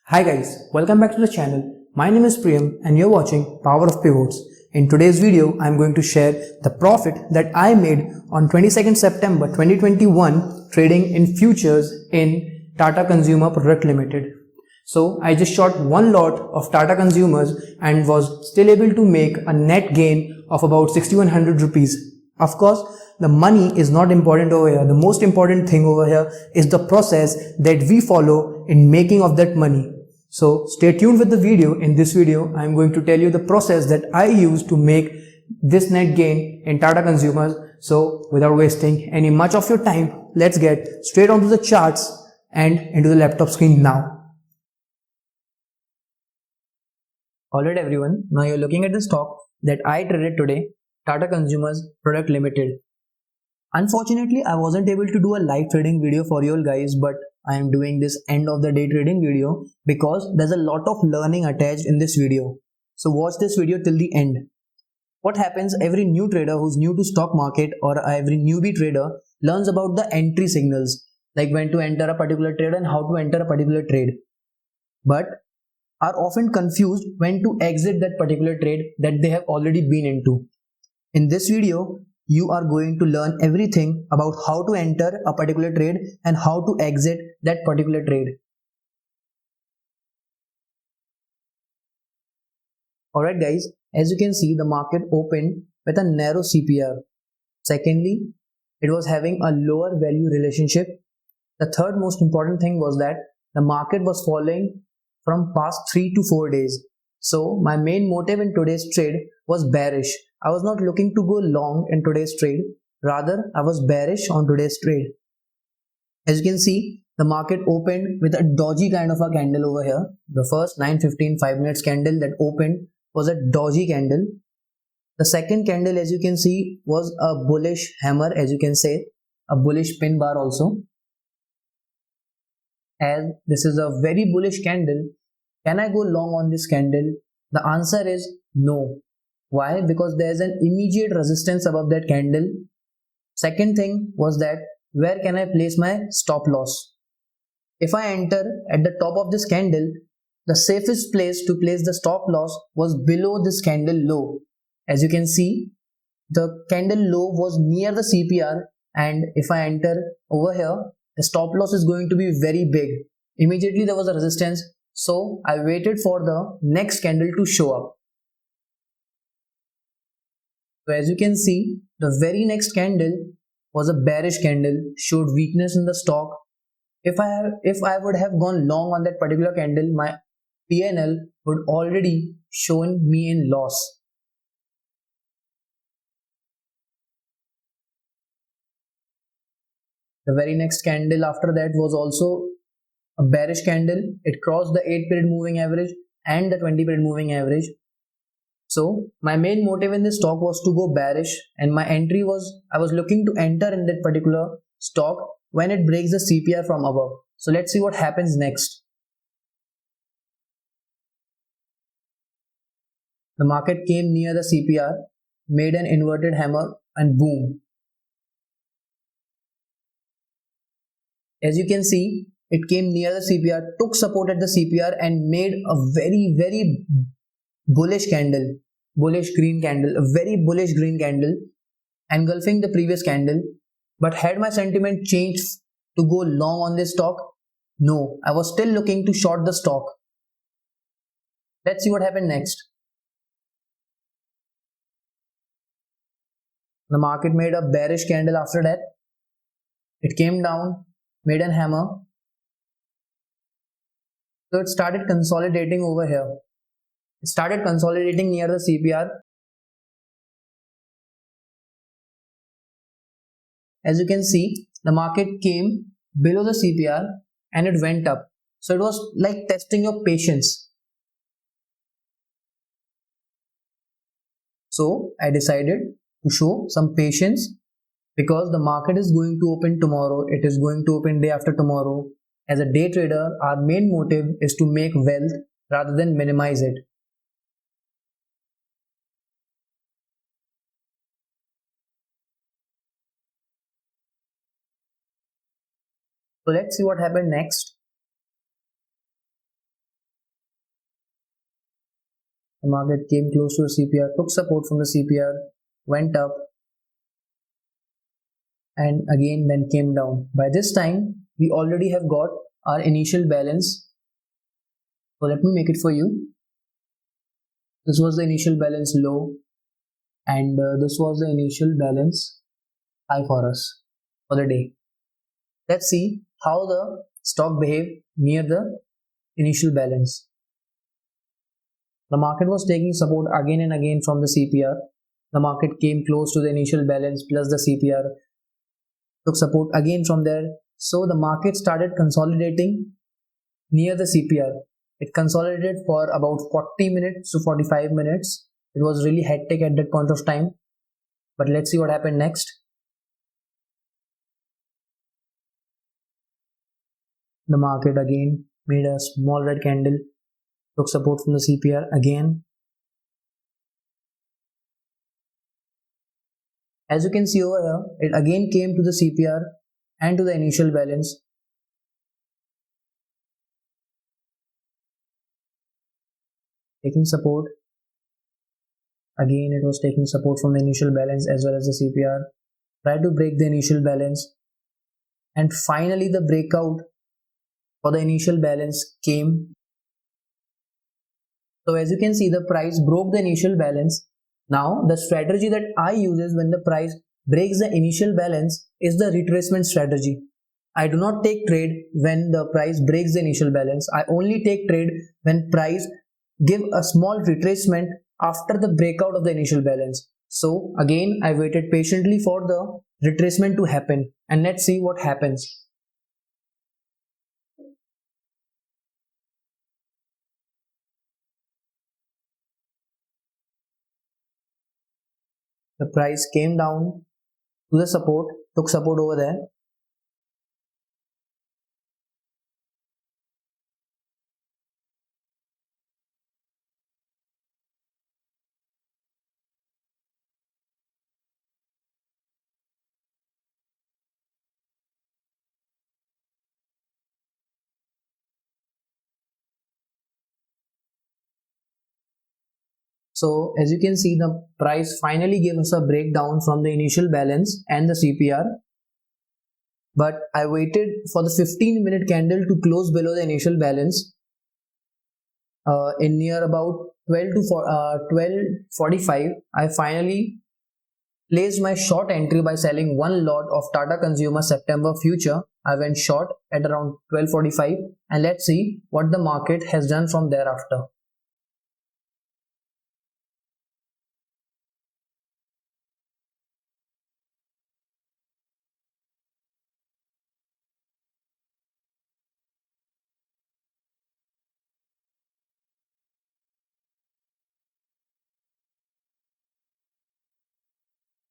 Hi guys, welcome back to the channel. My name is Priyam and you're watching Power of Pivots. In today's video, I'm going to share the profit that I made on 22nd September 2021 trading in futures in Tata Consumer Product Limited. So I just short one lot of Tata Consumers and was still able to make a net gain of about 6100 rupees. Of course, the money is not important over here. The most important thing over here is the process that we follow in making of that money. So stay tuned with the video. In this video, I am going to tell you the process that I use to make this net gain in Tata Consumers. So without wasting any much of your time, let's get straight onto the charts and into the laptop screen now. Alright everyone, now you're looking at the stock that I traded today, Tata Consumers Product Limited. Unfortunately, I wasn't able to do a live trading video for you all guys, but I am doing this end of the day trading video because there's a lot of learning attached in this video. So watch this video till the end. What happens, every new trader who's new to stock market or every newbie trader learns about the entry signals, like when to enter a particular trade and how to enter a particular trade, but are often confused when to exit that particular trade that they have already been into. In this video, you are going to learn everything about how to enter a particular trade and how to exit that particular trade. Alright guys, as you can see, the market opened with a narrow CPR. Secondly, it was having a lower value relationship. The third most important thing was that the market was falling from past 3 to 4 days. So my main motive in today's trade was bearish. I was not looking to go long in today's trade. Rather, I was bearish on today's trade. As you can see, the market opened with a dodgy kind of a candle over here. The first 9:15 5 minutes candle that opened was a dodgy candle. The second candle, as you can see, was a bullish hammer, as you can say, a bullish pin bar also. As this is a very bullish candle, can I go long on this candle? The answer is no. Why? Because there is an immediate resistance above that candle. Second thing was that where can I place my stop loss? If I enter at the top of this candle, the safest place to place the stop loss was below this candle low. As you can see, the candle low was near the CPR, and if I enter over here, the stop loss is going to be very big. Immediately there was a resistance, so I waited for the next candle to show up. So as you can see, the very next candle was a bearish candle, showed weakness in the stock. If I would have gone long on that particular candle, my PNL would already shown me in loss. The very next candle after that was also a bearish candle. It crossed the 8 period moving average and the 20 period moving average. So my main motive in this stock was to go bearish, and my entry was, I was looking to enter in that particular stock when it breaks the CPR from above. So let's see what happens next. The market came near the CPR, made an inverted hammer, and boom. As you can see, it came near the CPR, took support at the CPR and made a very bullish candle, bullish green candle, a very bullish green candle, engulfing the previous candle. But had my sentiment changed to go long on this stock? No, I was still looking to short the stock. Let's see what happened next. The market made a bearish candle after that. It came down, made an hammer. So it started consolidating over here. It started consolidating near the CPR. As you can see, the market came below the CPR and it went up. So it was like testing your patience. So I decided to show some patience because the market is going to open tomorrow. It is going to open day after tomorrow. As a day trader, our main motive is to make wealth rather than minimize it. So let's see what happened next. The market came close to the CPR, took support from the CPR, went up, and again then came down. By this time, we already have got our initial balance. So let me make it for you. This was the initial balance low, and this was the initial balance high for us for the day. Let's see how the stock behaved near the initial balance. The market was taking support again and again from the CPR. The market came close to the initial balance plus the CPR, took support again from there. So the market started consolidating near the CPR. It consolidated for about 40 minutes to 45 minutes. It was really hectic at that point of time. But let's see what happened next. The market again made a small red candle, took support from the CPR again. As you can see over here, it again came to the CPR and to the initial balance. Taking support. Again, it was taking support from the initial balance as well as the CPR. Tried to break the initial balance. And finally, the breakout for the initial balance came. So as you can see, the price broke the initial balance. Now, the strategy that I use is when the price breaks the initial balance is the retracement strategy. I do not take trade when the price breaks the initial balance. I only take trade when price give a small retracement after the breakout of the initial balance. So again, I waited patiently for the retracement to happen, and let's see what happens. The price came down to the support, took support over there. So as you can see, the price finally gave us a breakdown from the initial balance and the CPR. But I waited for the 15-minute candle to close below the initial balance in near about 12:45. I finally placed my short entry by selling one lot of Tata Consumer September future. I went short at around 12:45, and let's see what the market has done from thereafter.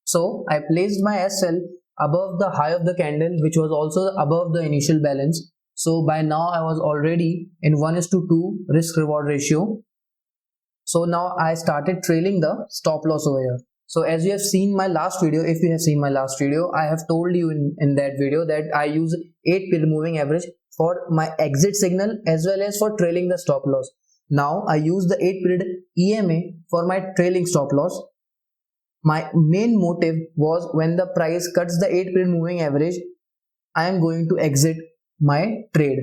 So I placed my SL above the high of the candle, which was also above the initial balance. So by now I was already in 1:2 risk reward ratio. So now I started trailing the stop loss over here. So as you have seen my last video, if you have seen my last video, I have told you in that video that I use 8-period moving average for my exit signal as well as for trailing the stop loss. Now I use the 8-period EMA for my trailing stop loss. My main motive was when the price cuts the 8-period moving average, I am going to exit my trade.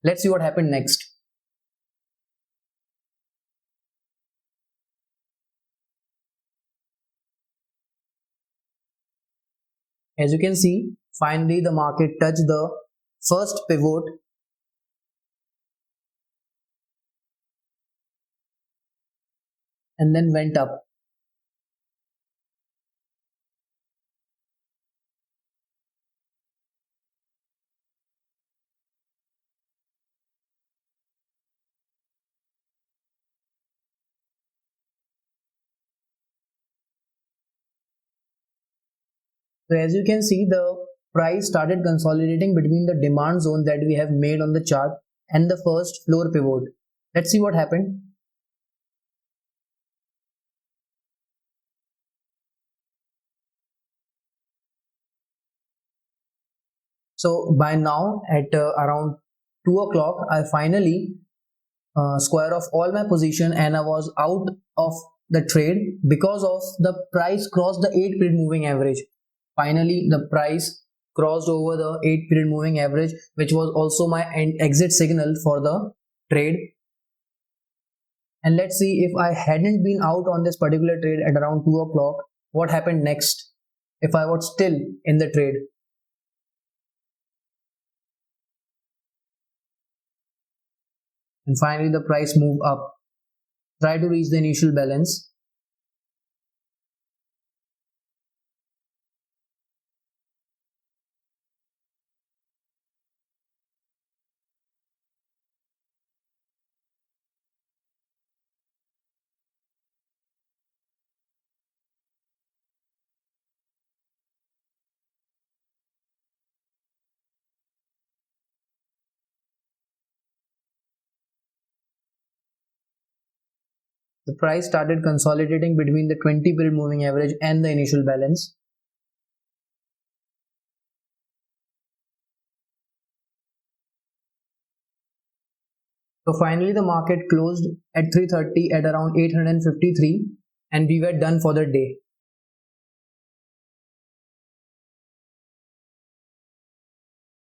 Let's see what happened next. As you can see, finally the market touched the first pivot and then went up. So as you can see, the price started consolidating between the demand zone that we have made on the chart and the first floor pivot. Let's see what happened. So by now at around 2 o'clock, I finally square of all my position and I was out of the trade because of the price crossed the 8 period moving average. Finally, the price crossed over the 8 period moving average, which was also my exit signal for the trade. And let's see, if I hadn't been out on this particular trade at around 2 o'clock, what happened next if I was still in the trade. And finally the price moved up, try to reach the initial balance. The price started consolidating between the 20 period moving average and the initial balance. So finally the market closed at 3:30 at around 853 and we were done for the day.